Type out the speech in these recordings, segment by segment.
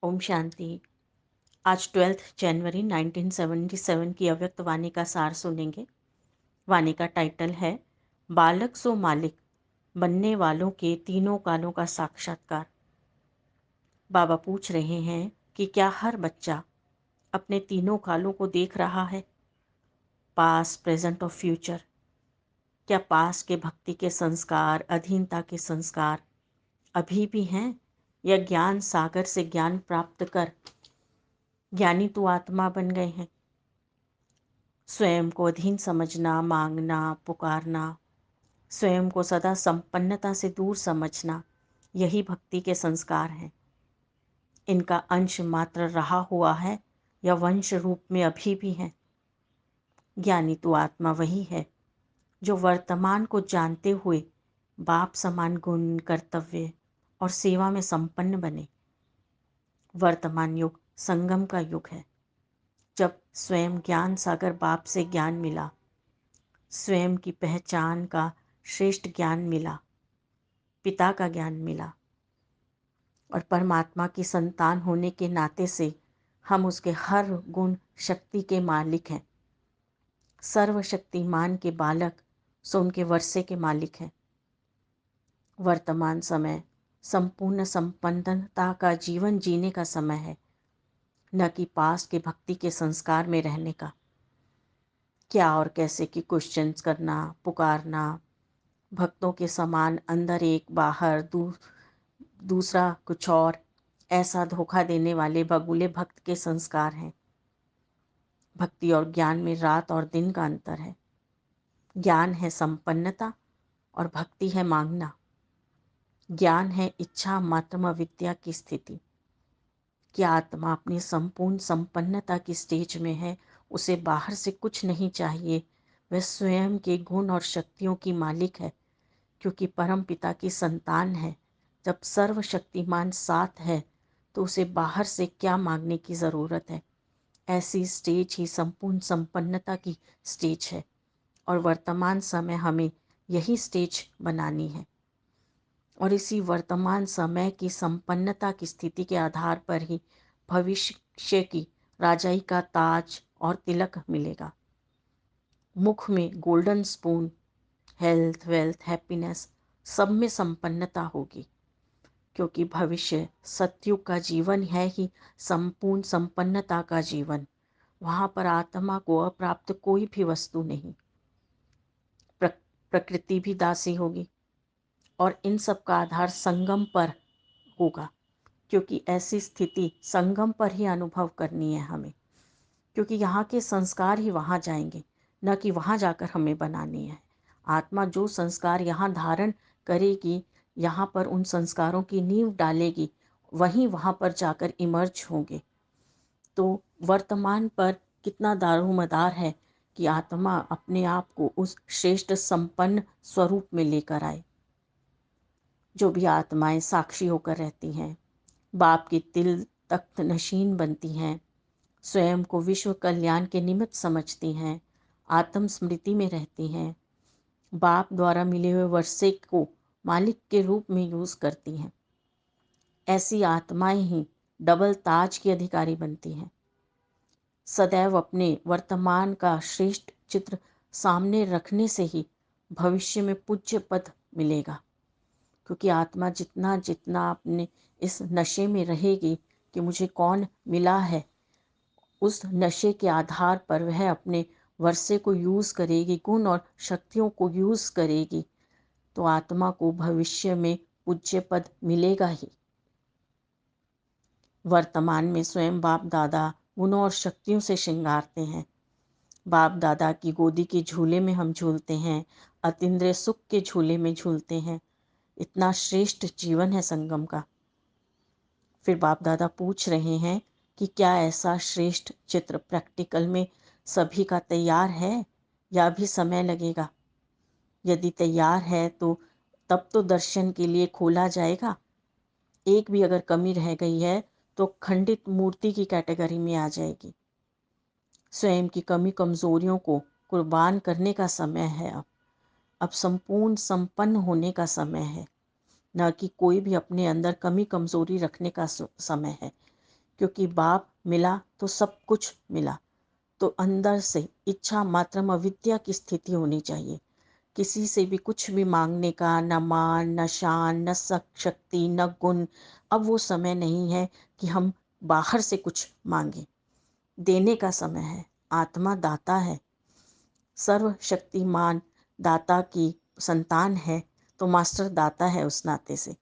ओम शांति। आज 12 जनवरी 1977 की अव्यक्त वाणी का सार सुनेंगे। वाणी का टाइटल है बालक सो मालिक, बनने वालों के तीनों कालों का साक्षात्कार। बाबा पूछ रहे हैं कि क्या हर बच्चा अपने तीनों कालों को देख रहा है, पास्ट, प्रेजेंट और फ्यूचर। क्या पास्ट के भक्ति के संस्कार, अधीनता के संस्कार अभी भी हैं, या ज्ञान सागर से ज्ञान प्राप्त कर ज्ञानी तो आत्मा बन गए हैं। स्वयं को अधीन समझना, मांगना, पुकारना, स्वयं को सदा संपन्नता से दूर समझना, यही भक्ति के संस्कार हैं। इनका अंश मात्र रहा हुआ है या वंश रूप में अभी भी है। ज्ञानी तो आत्मा वही है जो वर्तमान को जानते हुए बाप समान गुण, कर्तव्य और सेवा में संपन्न बने। वर्तमान युग संगम का युग है, जब स्वयं ज्ञान सागर बाप से ज्ञान मिला, स्वयं की पहचान का श्रेष्ठ ज्ञान मिला, पिता का ज्ञान मिला, और परमात्मा की संतान होने के नाते से हम उसके हर गुण शक्ति के मालिक हैं। सर्वशक्तिमान के बालक सो उनके वर्षे के मालिक हैं। वर्तमान समय संपूर्ण संपन्नता का जीवन जीने का समय है, न कि पास के भक्ति के संस्कार में रहने का। क्या और कैसे की क्वेश्चंस करना, पुकारना, भक्तों के समान अंदर एक बाहर दूसरा कुछ और, ऐसा धोखा देने वाले बगुले भक्त के संस्कार हैं। भक्ति और ज्ञान में रात और दिन का अंतर है। ज्ञान है संपन्नता और भक्ति है मांगना। ज्ञान है इच्छा मात्रम विद्या की स्थिति। क्या आत्मा अपनी संपूर्ण संपन्नता की स्टेज में है, उसे बाहर से कुछ नहीं चाहिए। वह स्वयं के गुण और शक्तियों की मालिक है, क्योंकि परम पिता की संतान है। जब सर्वशक्तिमान साथ है तो उसे बाहर से क्या मांगने की ज़रूरत है। ऐसी स्टेज ही संपूर्ण संपन्नता की स्टेज है, और वर्तमान समय हमें यही स्टेज बनानी है। और इसी वर्तमान समय की संपन्नता की स्थिति के आधार पर ही भविष्य की राजाई का ताज और तिलक मिलेगा। मुख में golden spoon, health, wealth, happiness, सब में संपन्नता होगी, क्योंकि भविष्य सतयुग का जीवन है ही संपूर्ण संपन्नता का जीवन। वहाँ पर आत्मा को अप्राप्त कोई भी वस्तु नहीं। प्रकृति भी दासी होगी, और इन सब का आधार संगम पर होगा, क्योंकि ऐसी स्थिति संगम पर ही अनुभव करनी है हमें। क्योंकि यहाँ के संस्कार ही वहाँ जाएंगे, न कि वहाँ जाकर हमें बनानी है। आत्मा जो संस्कार यहाँ धारण करेगी, यहाँ पर उन संस्कारों की नींव डालेगी, वहीं वहाँ पर जाकर इमर्ज होंगे। तो वर्तमान पर कितना दारोमदार है कि आत्मा अपने आप को उस श्रेष्ठ संपन्न स्वरूप में लेकर आए। जो भी आत्माएं साक्षी होकर रहती हैं, बाप की तिल तख्त नशीन बनती हैं, स्वयं को विश्व कल्याण के निमित्त समझती हैं, आत्म स्मृति में रहती हैं, बाप द्वारा मिले हुए वर्षे को मालिक के रूप में यूज़ करती हैं, ऐसी आत्माएं ही डबल ताज की अधिकारी बनती हैं। सदैव अपने वर्तमान का श्रेष्ठ चित्र सामने रखने से ही भविष्य में पूज्य पद मिलेगा। क्योंकि आत्मा जितना जितना अपने इस नशे में रहेगी कि मुझे कौन मिला है, उस नशे के आधार पर वह अपने वर्षे को यूज़ करेगी, गुण और शक्तियों को यूज़ करेगी, तो आत्मा को भविष्य में पूज्य पद मिलेगा ही। वर्तमान में स्वयं बाप दादा गुणों और शक्तियों से श्रृंगारते हैं। बाप दादा की गोदी के झूले में हम झूलते हैं, अतीन्द्रिय सुख के झूले में झूलते हैं। इतना श्रेष्ठ जीवन है संगम का। फिर बाप दादा पूछ रहे हैं कि क्या ऐसा श्रेष्ठ चित्र प्रैक्टिकल में सभी का तैयार है, या भी समय लगेगा। यदि तैयार है तो तब तो दर्शन के लिए खोला जाएगा। एक भी अगर कमी रह गई है तो खंडित मूर्ति की कैटेगरी में आ जाएगी। स्वयं की कमी कमजोरियों को कुर्बान करने का समय है। अब संपूर्ण संपन्न होने का समय है, न कि कोई भी अपने अंदर कमी कमजोरी रखने का समय है। क्योंकि बाप मिला तो सब कुछ मिला। तो अंदर से इच्छा मात्रम अविद्या की स्थिति होनी चाहिए। किसी से भी कुछ भी मांगने का, न मान न शान न शक्ति न गुण। अब वो समय नहीं है कि हम बाहर से कुछ मांगे। देने का समय है। आत्मा दाता है, सर्वशक्तिमान दाता की संतान है, तो मास्टर दाता है उस नाते से।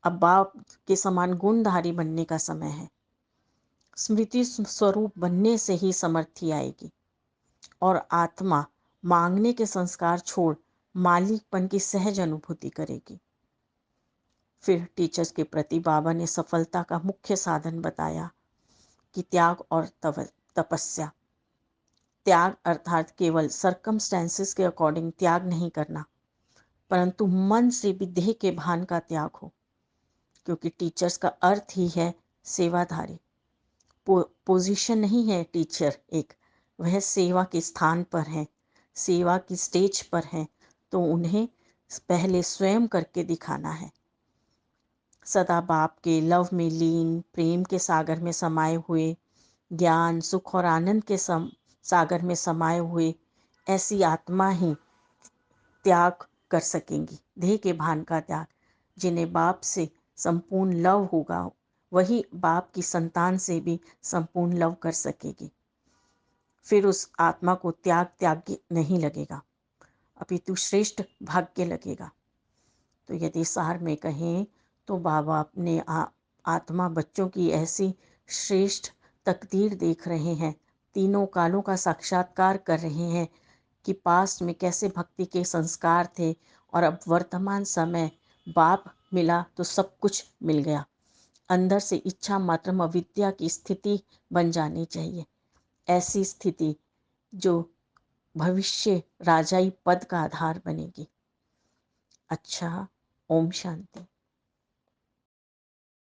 अब बाप के समान गुणधारी बनने का समय है। स्मृति स्वरूप बनने से ही समर्थी आएगी और आत्मा मांगने के संस्कार छोड़ मालिकपन की सहज अनुभूति करेगी। फिर टीचर्स के प्रति बाबा ने सफलता का मुख्य साधन बताया कि त्याग और तपस्या। त्याग अर्थात केवल सर्कमस्टेंसेस के अकॉर्डिंग त्याग नहीं करना, परंतु मन से भी देह के भान का त्याग हो, क्योंकि टीचर्स का अर्थ ही है सेवाधारी। पोजीशन नहीं है टीचर एक, वह सेवा के स्थान पर है, सेवा की स्टेज पर है, तो उन्हें पहले स्वयं करके दिखाना है। सदा बाप के लव में लीन, प्रेम के सागर में समाये हुए, ज्ञान सुख और आनंद के सागर में समाये हुए ऐसी आत्मा ही त्याग कर सकेंगी, देह के भान का त्याग। जिन्हें बाप से संपूर्ण लव होगा, वही बाप की संतान से भी संपूर्ण लव कर सकेगी। फिर उस आत्मा को त्याग नहीं लगेगा, अपितु श्रेष्ठ भाग्य लगेगा। तो यदि सार में कहें तो बाबा अपने आत्मा बच्चों की ऐसी श्रेष्ठ तकदीर देख रहे हैं, तीनों कालों का साक्षात्कार कर रहे हैं कि पास्ट में कैसे भक्ति के संस्कार थे और अब वर्तमान समय बाप मिला तो सब कुछ मिल गया। अंदर से इच्छा मात्रम अविद्या की स्थिति बन जानी चाहिए, ऐसी स्थिति जो भविष्य राजाई पद का आधार बनेगी। अच्छा, ओम शांति।